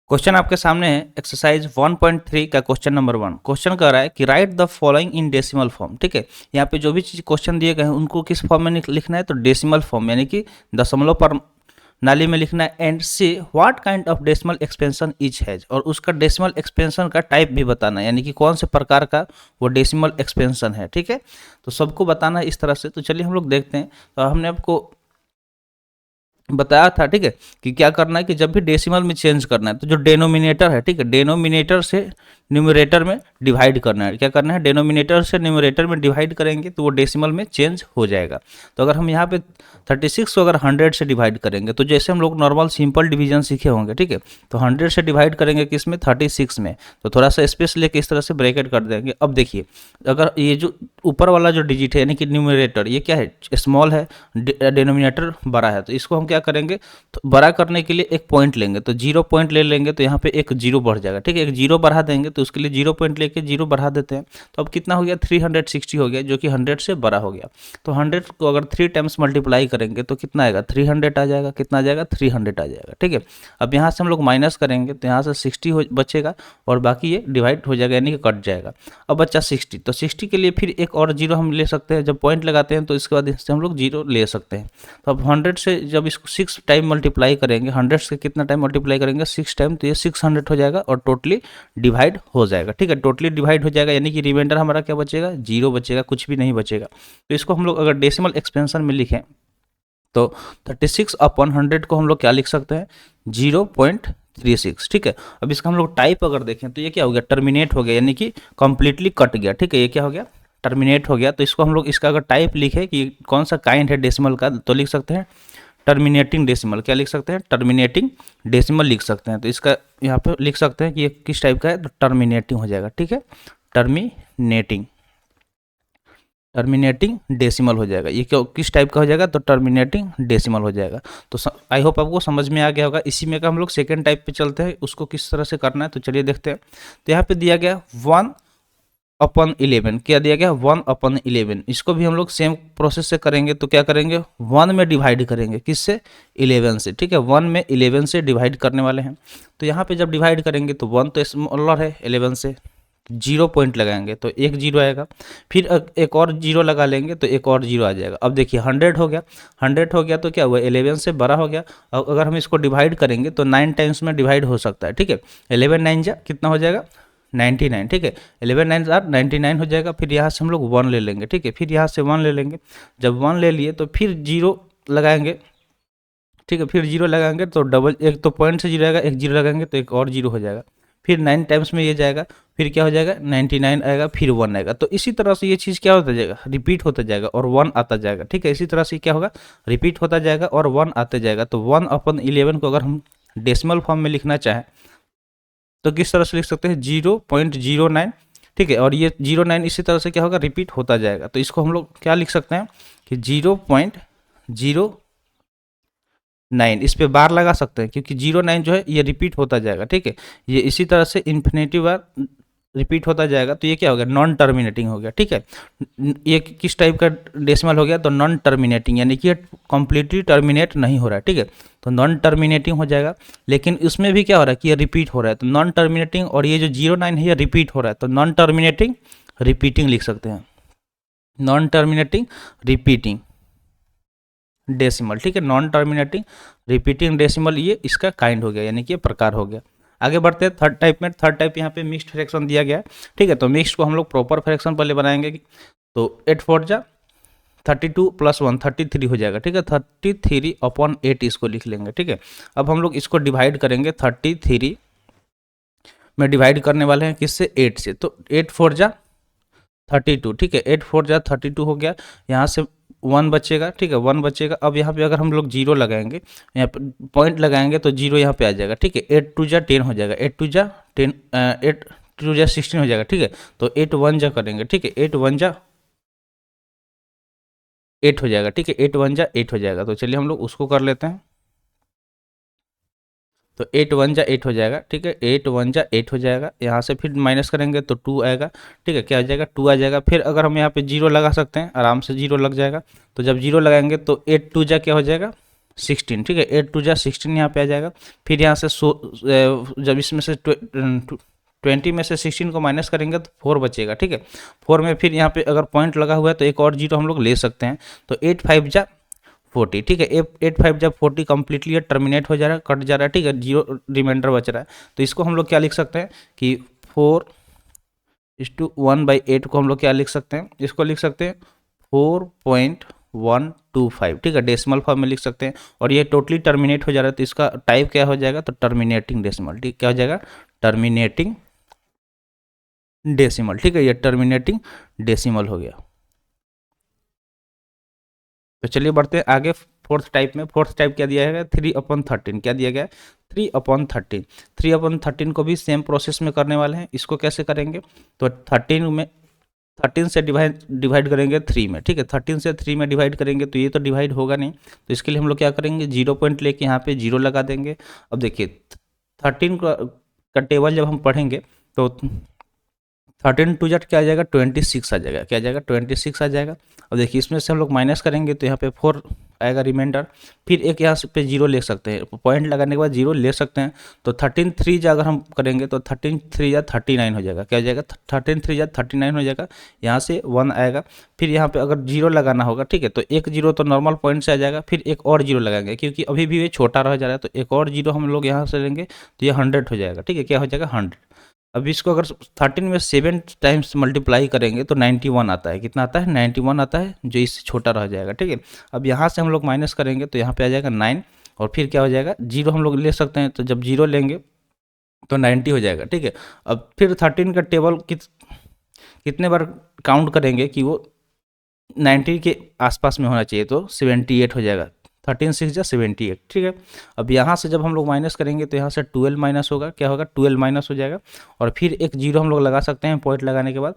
Question आपके सामने है एक्सरसाइज 1.3 का क्वेश्चन नंबर 1। क्वेश्चन कह रहा है कि right the following in decimal form. ठीक है, यहाँ पे जो भी चीज क्वेश्चन दिए गए हैं उनको किस फॉर्म में लिखना है, तो डेसिमल फॉर्म यानी कि दशमलव पर नाली में लिखना है। And see what kind of decimal expansion each has, और उसका डेसिमल एक्सपेंशन का टाइप भी बताना है, यानी कि कौन से प्रकार का वो डेसिमल एक्सपेंशन है। ठीक है, तो सबको बताना है इस तरह से। तो चलिए हम लोग देखते हैं। तो हमने आपको बताया था, ठीक है, कि क्या करना है कि जब भी डेसिमल में चेंज करना है तो जो डेनोमिनेटर है, ठीक है, डेनोमिनेटर से न्यूमरेटर में डिवाइड करना है। क्या करना है, डेनोमिनेटर से न्यूमरेटर में डिवाइड करेंगे तो वो डेसिमल में चेंज हो जाएगा। तो अगर हम यहाँ पे 36 को अगर 100 से डिवाइड करेंगे तो जैसे हम लोग नॉर्मल सिंपल डिवीजन सीखे होंगे, ठीक है, तो 100 से डिवाइड करेंगे किस में, 36 में। तो थोड़ा सा स्पेस लेके इस तरह से ब्रैकेट कर देंगे। अब देखिए, अगर ये जो ऊपर वाला जो डिजिट है यानी कि न्यूमरेटर, ये क्या है, स्मॉल है, डेनोमिनेटर बड़ा है, तो इसको हम क्या करेंगे, तो बड़ा करने के लिए एक पॉइंट लेंगे, तो 0 पॉइंट ले लेंगे, तो यहाँ पे एक जीरो बढ़ जाएगा। ठीक है, एक जीरो बढ़ा देंगे, तो उसके लिए 0 पॉइंट लेके 0 बढ़ा देते हैं। तो अब कितना हो गया, 360 हो गया, जो कि 100 से बड़ा हो गया। तो 100 को अगर 3 टाइम्स मल्टीप्लाई करेंगे तो कितना आएगा, 300 आ जाएगा। कितना आ जाएगा, 300 आ जाएगा। ठीक है, अब यहाँ से हम लोग माइनस करेंगे तो यहाँ से 60 बचेगा और बाकी ये डिवाइड हो जाएगा, यानी कि कट जाएगा। अब बच्चा 60, तो 60 के लिए फिर एक और जीरो हम ले सकते हैं। जब पॉइंट लगाते हैं तो इसके बाद इससे हम लोग जीरो ले सकते हैं। तो अब 100 से जब इसको 6 टाइम मल्टीप्लाई करेंगे, 100 से कितना टाइम मल्टीप्लाई करेंगे, 6 टाइम, तो ये 600 हो जाएगा और टोटली डिवाइड हो जाएगा। ठीक है, टोटली डिवाइड हो जाएगा, यानी कि रिमाइंडर हमारा क्या बचेगा, जीरो बचेगा, कुछ भी नहीं बचेगा। तो इसको हम लोग अगर डेसिमल एक्सपेंशन में लिखें तो 36/100 को हम लोग क्या लिख सकते हैं, 0.36। ठीक है, अब इसका हम लोग टाइप अगर देखें तो ये क्या हो गया, टर्मिनेट हो गया, यानी कि कंप्लीटली कट गया। ठीक है, ये क्या हो गया, टर्मिनेट हो गया। तो इसको हम लोग इसका अगर टाइप लिखे कि कौन सा काइंड है डेसिमल का, तो लिख सकते हैं टर्मिनेटिंग डेसिमल। क्या लिख सकते हैं, टर्मिनेटिंग डेसिमल लिख सकते हैं। तो इसका यहाँ पे लिख सकते हैं कि ये किस टाइप का है, तो टर्मिनेटिंग हो जाएगा। ठीक है, टर्मिनेटिंग टर्मिनेटिंग डेसिमल हो जाएगा। ये क्यों, किस टाइप का हो जाएगा, तो टर्मिनेटिंग डेसिमल हो जाएगा। तो आई होप आपको समझ में आ गया होगा। इसी में का हम लोग सेकेंड टाइप पे चलते हैं, उसको किस तरह से करना है तो चलिए देखते हैं। तो यहाँ पे दिया गया 1/11। क्या दिया गया, 1/11। इसको भी हम लोग सेम प्रोसेस से करेंगे। तो क्या करेंगे, 1 में डिवाइड करेंगे, किससे, 11 से। ठीक है, 1 में 11 से डिवाइड करने वाले हैं। तो यहाँ पे जब डिवाइड करेंगे तो 1 तो स्मॉलर है 11 से, 0 पॉइंट लगाएंगे तो एक जीरो आएगा, फिर एक और जीरो लगा लेंगे तो एक और जीरो आ जाएगा। अब देखिए 100 हो गया, 100 हो गया तो क्या हुआ, 11 से बड़ा हो गया। अब अगर हम इसको डिवाइड करेंगे तो 9 टाइम्स में डिवाइड हो सकता है। ठीक है, 11 9 जा कितना हो जाएगा, 99। ठीक है, 11 9 99 हो जाएगा। फिर यहाँ से हम लोग 1 ले लेंगे। ठीक है, फिर यहाँ से 1 ले लेंगे। जब 1 ले लिए तो फिर जीरो लगाएंगे। ठीक है, फिर जीरो लगाएंगे तो डबल, एक तो पॉइंट से जीरो आएगा, एक जीरो लगाएंगे तो एक और जीरो हो जाएगा। फिर 9 टाइम्स में ये जाएगा, फिर क्या हो जाएगा, 99 आएगा, फिर 1 आएगा। तो इसी तरह से ये चीज़ क्या होता जाएगा, रिपीट होता जाएगा और 1 आता जाएगा। ठीक है, इसी तरह से क्या होगा, रिपीट होता जाएगा और 1 आते जाएगा। तो 1/11 को अगर हम डेसिमल फॉर्म में लिखना चाहें तो किस तरह से लिख सकते हैं, 0.09। ठीक है, और ये 09 इसी तरह से क्या होगा, रिपीट होता जाएगा। तो इसको हम लोग क्या लिख सकते हैं कि 0.09, इस पे बार लगा सकते हैं क्योंकि 09 जो है ये रिपीट होता जाएगा। ठीक है, ये इसी तरह से इन्फिनिटी बार रिपीट होता जाएगा। तो ये क्या हो गया, नॉन टर्मिनेटिंग हो गया। ठीक है, ये किस टाइप का डेसिमल हो गया, तो नॉन टर्मिनेटिंग, यानी कि ये कंप्लीटली टर्मिनेट नहीं हो रहा है। ठीक है, तो नॉन टर्मिनेटिंग हो जाएगा। लेकिन इसमें भी क्या हो रहा है कि ये रिपीट हो रहा है, तो नॉन टर्मिनेटिंग, और ये जो 09 है ये रिपीट हो रहा है, तो नॉन टर्मिनेटिंग रिपीटिंग लिख सकते हैं, नॉन टर्मिनेटिंग रिपीटिंग डेसिमल। ठीक है, नॉन टर्मिनेटिंग रिपीटिंग डेसिमल, ये इसका काइंड हो गया, यानी कि ये प्रकार हो गया। आगे बढ़ते हैं थर्ड टाइप में। थर्ड टाइप यहाँ पे मिक्स्ड फ्रैक्शन दिया गया है। ठीक है, तो मिक्स्ड को हम लोग प्रॉपर फ्रैक्शन पहले बनाएंगे। तो 8 4 जा 32 + 1 33 हो जाएगा। ठीक है, 33/8 इसको लिख लेंगे। ठीक है, अब हम लोग इसको डिवाइड करेंगे, 33 में डिवाइड करने वाले हैं किससे, 8 से। तो 8 4 जा 32। ठीक है, 8 4 जा 32 हो गया। यहाँ से 1 बचेगा। ठीक है, 1 बचेगा। अब यहाँ पे अगर हम लोग जीरो लगाएंगे, यहाँ पे पॉइंट लगाएंगे तो जीरो यहाँ पे आ जाएगा। ठीक है, 8 2 जा 10 हो जाएगा, 8 2 जा 10, 8 2 जा 16 हो जाएगा। ठीक है, तो 8 1 जा करेंगे। ठीक है, 8 1 जा 8 हो जाएगा। ठीक है, 8 1 जा 8 हो जाएगा। तो चलिए हम लोग उसको कर लेते हैं। तो 8 1 जा 8 हो जाएगा। ठीक है, 8 1 जा 8 हो जाएगा। यहाँ से फिर माइनस करेंगे तो 2 आएगा। ठीक है, क्या आ जाएगा, 2 आ जाएगा। फिर अगर हम यहाँ पे जीरो लगा सकते हैं, आराम से जीरो लग जाएगा। तो जब जीरो लगाएंगे तो 8 2 जा क्या हो जाएगा, 16, ठीक है, 8 टू जा 16 यहाँ पे आ जाएगा। फिर यहाँ से जब इसमें से 20 में से 16 को माइनस करेंगे तो 4 बचेगा, ठीक है। 4 में फिर यहाँ पे अगर पॉइंट लगा हुआ है तो एक और जीरो हम लोग ले सकते हैं, तो 8 5 जा 40, ठीक है। 8 5 जब 40 कंप्लीटली टर्मिनेट हो जा रहा है, कट जा रहा है, ठीक है, जीरो रिमाइंडर बच रहा है। तो इसको हम लोग क्या लिख सकते हैं कि 4:1/8 को हम लोग क्या लिख सकते हैं, इसको लिख सकते हैं 4.125, ठीक है, डेसिमल फॉर्म में लिख सकते हैं। और ये टोटली टर्मिनेट हो जा रहा है तो इसका टाइप क्या हो जाएगा, तो टर्मिनेटिंग डेसिमल, ठीक, क्या हो जाएगा, टर्मिनेटिंग डेसिमल, ठीक है, ये टर्मिनेटिंग डेसिमल हो गया। तो चलिए बढ़ते हैं आगे फोर्थ टाइप में। फोर्थ टाइप क्या दिया है, 3/13, क्या दिया गया, 3/13। 3/13 को भी सेम प्रोसेस में करने वाले हैं। इसको कैसे करेंगे, तो 13 से डिवाइड करेंगे 3 में, ठीक है। 13 से 3 में डिवाइड करेंगे तो ये तो डिवाइड होगा नहीं, तो इसके लिए हम लोग क्या करेंगे, 0 पॉइंट लेके यहाँ पे 0 लगा देंगे। अब देखिए 13 का टेबल जब हम पढ़ेंगे तो 13 टू जेट क्या आ जाएगा, 26 आ जाएगा, क्या आ जाएगा, 26 आ जाएगा। अब देखिए इसमें से हम लोग माइनस करेंगे तो यहाँ पे 4 आएगा रिमाइंडर। फिर एक यहाँ से पे 0 ले सकते हैं, पॉइंट लगाने के बाद 0 ले सकते हैं। तो 13 3 जा अगर हम करेंगे तो 13 3 जा 39 हो जाएगा, क्या हो जाएगा, 13 3 जा 39 हो जाएगा। यहाँ से 1 आएगा, फिर यहाँ पे अगर 0 लगाना होगा, ठीक है, तो एक 0 तो नॉर्मल पॉइंट से आ जाएगा। फिर एक और 0 लगाएंगे क्योंकि अभी भी ये छोटा रह जा रहा है, तो एक और 0 हम लोग यहाँ से लेंगे तो ये 100 हो जाएगा, ठीक है, क्या हो जाएगा, 100। अब इसको अगर 13 में 7 टाइम्स मल्टीप्लाई करेंगे तो 91 आता है, कितना आता है, 91 आता है, जो इससे छोटा रह जाएगा, ठीक है। अब यहाँ से हम लोग माइनस करेंगे तो यहाँ पे आ जाएगा 9, और फिर क्या हो जाएगा, 0 हम लोग ले सकते हैं, तो जब 0 लेंगे तो 90 हो जाएगा, ठीक है। अब फिर 13 का टेबल कितने बार काउंट करेंगे कि वो 90 के आसपास में होना चाहिए, तो 78 हो जाएगा, 13 6 जा 78, ठीक है। अब यहाँ से जब हम लोग माइनस करेंगे तो यहाँ से 12 माइनस होगा, क्या होगा, 12 माइनस हो जाएगा। और फिर एक 0 हम लोग लगा सकते हैं पॉइंट लगाने के बाद।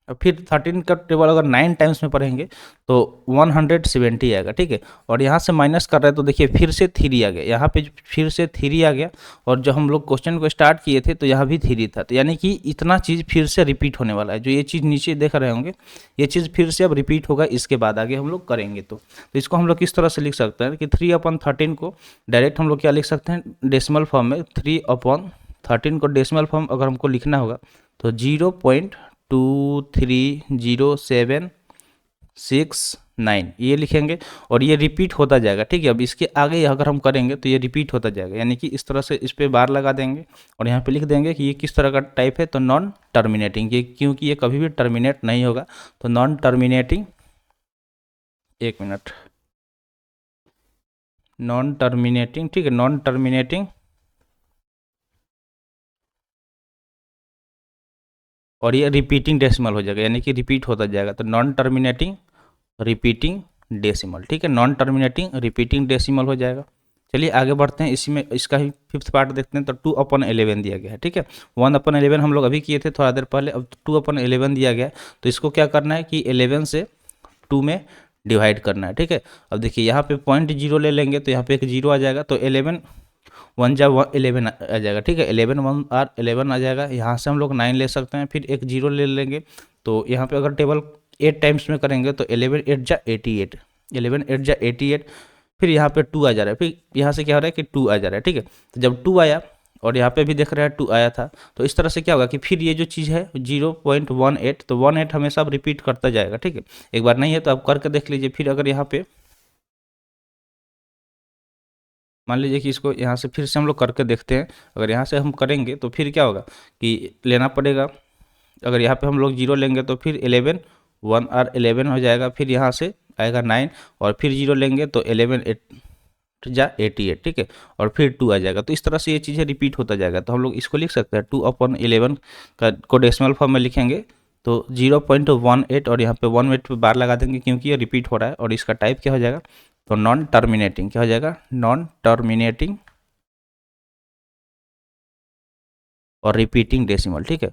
और फिर 13 का टेबल अगर 9 टाइम्स में पढ़ेंगे तो 170 आएगा, ठीक है। और यहाँ से माइनस कर रहे हैं तो देखिए फिर से 3 आ गया, यहाँ पे फिर से 3 आ गया। और जो हम लोग क्वेश्चन को स्टार्ट किए थे तो यहाँ भी 3 था, तो यानी कि इतना चीज़ फिर से रिपीट होने वाला है। जो ये चीज़ नीचे देख रहे होंगे ये चीज़ फिर से अब रिपीट होगा, इसके बाद आगे हम लोग करेंगे। तो इसको हम लोग किस तरह से लिख सकते हैं कि 3/13 को डायरेक्ट हम लोग क्या लिख सकते हैं, डेसिमल फॉर्म में। 3/13 को डेसिमल फॉर्म अगर हमको लिखना होगा तो 0.23076 ये लिखेंगे और ये रिपीट होता जाएगा, ठीक है। अब इसके आगे अगर हम करेंगे तो ये रिपीट होता जाएगा, यानी कि इस तरह से इस पे बार लगा देंगे और यहाँ पे लिख देंगे कि ये किस तरह का टाइप है, तो नॉन टर्मिनेटिंग, ये क्योंकि ये कभी भी टर्मिनेट नहीं होगा, तो नॉन टर्मिनेटिंग, एक मिनट, नॉन टर्मिनेटिंग, ठीक है, नॉन टर्मिनेटिंग और ये रिपीटिंग डेसिमल हो जाएगा, यानी कि रिपीट होता जाएगा, तो नॉन टर्मिनेटिंग रिपीटिंग डेसिमल, ठीक है, नॉन टर्मिनेटिंग रिपीटिंग डेसिमल हो जाएगा। चलिए आगे बढ़ते हैं, इसी में इसका ही 5th पार्ट देखते हैं। तो 2/11 दिया गया है, ठीक है। 1/11 हम लोग अभी किए थे थोड़ा देर पहले, अब 2/11 दिया गया है। तो इसको क्या करना है कि 11 से 2 में डिवाइड करना है, ठीक है। अब देखिए यहाँ पे 0.0 ले लेंगे तो यहाँ पे एक 0 आ जाएगा, तो 11 1 जा 11 आ जाएगा, ठीक है, 11 1 और 11 आ जाएगा। यहाँ से हम लोग 9 ले सकते हैं, फिर एक 0 ले लेंगे। तो यहाँ पे अगर टेबल 8 टाइम्स में करेंगे तो 11 8 जा 88, 11 8 जा 88। फिर यहाँ पे 2 आ जा रहा है, फिर यहाँ से क्या हो रहा है कि 2 आ जा रहा है, ठीक है। तो जब 2 आया और यहाँ पे भी देख रहे हैं 2 आया था, तो इस तरह से क्या होगा कि फिर ये जो चीज़ है 0.18, तो 18 हमेशा रिपीट करता जाएगा, ठीक है। एक बार नहीं है तो आप करके देख लीजिए। फिर अगर यहाँ पे मान लीजिए कि इसको यहाँ से फिर से हम लोग करके देखते हैं, अगर यहाँ से हम करेंगे तो फिर क्या होगा कि लेना पड़ेगा, अगर यहाँ पे हम लोग 0 लेंगे तो फिर 11 1 और 11 हो जाएगा, फिर यहाँ से आएगा 9 और फिर 0 लेंगे तो 11 8 जा 88, ठीक है, और फिर 2 आ जाएगा। तो इस तरह से ये चीज़ें रिपीट होता जाएगा। तो हम लोग इसको लिख सकते हैं 2/11 का को डेसिमल फॉर्म में लिखेंगे तो 0.18 और यहाँ पे 1 पे बार लगा देंगे क्योंकि ये रिपीट हो रहा है। और इसका टाइप क्या हो जाएगा, तो नॉन टर्मिनेटिंग, क्या हो जाएगा, नॉन टर्मिनेटिंग और रिपीटिंग डेसिमल, ठीक है,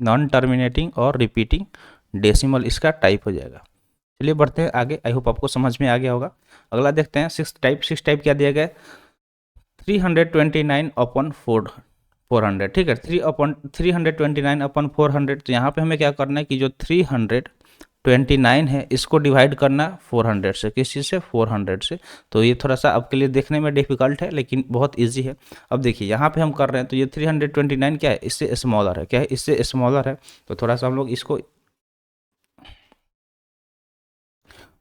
नॉन टर्मिनेटिंग और रिपीटिंग डेसिमल इसका टाइप हो जाएगा। चलिए बढ़ते हैं आगे, आई होप आपको समझ में आ गया होगा। अगला देखते हैं 6th टाइप। 6th टाइप क्या दिया गया है, 329/400, ठीक है, 329/400। तो यहाँ पे हमें क्या करना है कि जो 329 329 है, इसको डिवाइड करना 400 से, किस चीज़ से, 400 से। तो ये थोड़ा सा आपके लिए देखने में डिफिकल्ट है लेकिन बहुत इजी है। अब देखिए यहाँ पे हम कर रहे हैं तो ये 329 क्या है, इससे स्मॉलर है, क्या है, इससे स्मॉलर है। तो थोड़ा सा हम लोग इसको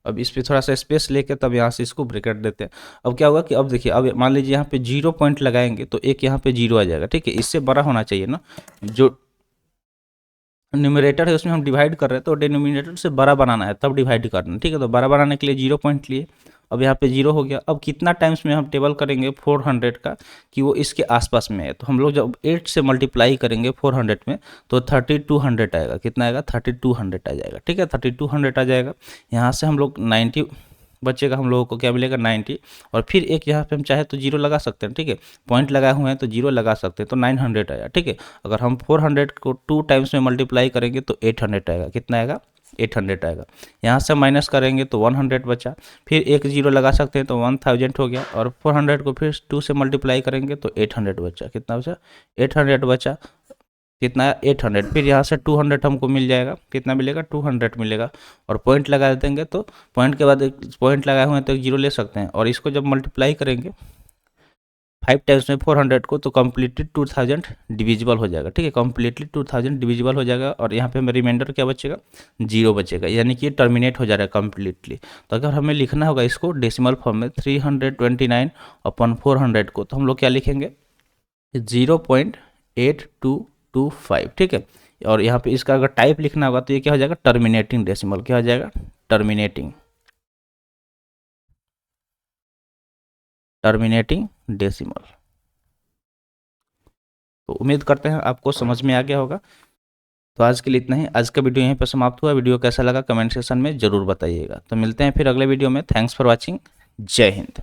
अब इस पे थोड़ा सा स्पेस लेके तब यहाँ से इसको ब्रैकेट देते हैं। अब क्या होगा कि अब देखिए, अब मान लीजिए यहाँ पे 0 पॉइंट लगाएंगे तो एक यहाँ पे 0 आ जाएगा, ठीक है, इससे बड़ा होना चाहिए ना। जो न्यूमरेटर है उसमें हम डिवाइड कर रहे हैं तो डिनोमिनेटर से बड़ा बनाना है तब डिवाइड करना है, ठीक है। तो बड़ा बनाने के लिए 0 पॉइंट लिए, अब यहाँ पे 0 हो गया। अब कितना टाइम्स में हम टेबल करेंगे 400 का कि वो इसके आसपास में है, तो हम लोग जब 8 से मल्टीप्लाई करेंगे 400 में तो 3200 आएगा। कितना आएगा, 3200 आ जाएगा, ठीक है, 3200 आ जाएगा। यहाँ से हम लोग 90 बचेगा, हम लोगों को क्या मिलेगा, 90। और फिर एक यहाँ पे हम चाहे तो 0 लगा सकते हैं, ठीक है, पॉइंट लगाए हुए हैं तो 0 लगा सकते हैं, तो 900 आया, ठीक है। अगर हम 400 को 2 टाइम्स में मल्टीप्लाई करेंगे तो 800 आएगा। कितना आएगा, 800 आएगा। यहाँ से माइनस करेंगे तो 100 बचा, फिर एक 0 लगा सकते हैं तो 1000 हो गया। और 400 को फिर 2 से मल्टीप्लाई करेंगे तो 800 बचा। कितना बचा, 800 बचा। कितना है, 800। फिर यहाँ से 200 हमको मिल जाएगा, कितना मिलेगा, 200 मिलेगा। और पॉइंट लगा देंगे तो पॉइंट के बाद एक पॉइंट लगाए हुए हैं तो एक 0 ले सकते हैं। और इसको जब मल्टीप्लाई करेंगे 5 टाइम्स में 400 को तो कम्प्लीटली 2000 डिविजिबल हो जाएगा, ठीक है, कम्प्लीटली 2000 डिविजिबल हो जाएगा। और यहाँ पे हमें रिमाइंडर क्या बचेगा, 0 बचेगा, यानी कि ये टर्मिनेट हो जा रहा है कम्प्लीटली। तो अगर हमें लिखना होगा इसको डेसिमल फॉर्म में 329 अपॉन 400 को, तो हम लोग क्या लिखेंगे, 0.8225, ठीक है। और यहाँ पे इसका अगर टाइप लिखना होगा तो ये क्या हो जाएगा, टर्मिनेटिंग डेसिमल, क्या हो जाएगा, टर्मिनेटिंग डेसिमल। तो उम्मीद करते हैं आपको समझ में आ गया होगा। तो आज के लिए इतना ही, आज का वीडियो यहीं पर समाप्त हुआ। वीडियो कैसा लगा कमेंट सेक्शन में जरूर बताइएगा। तो मिलते हैं फिर अगले वीडियो में। थैंक्स फॉर वॉचिंग, जय हिंद।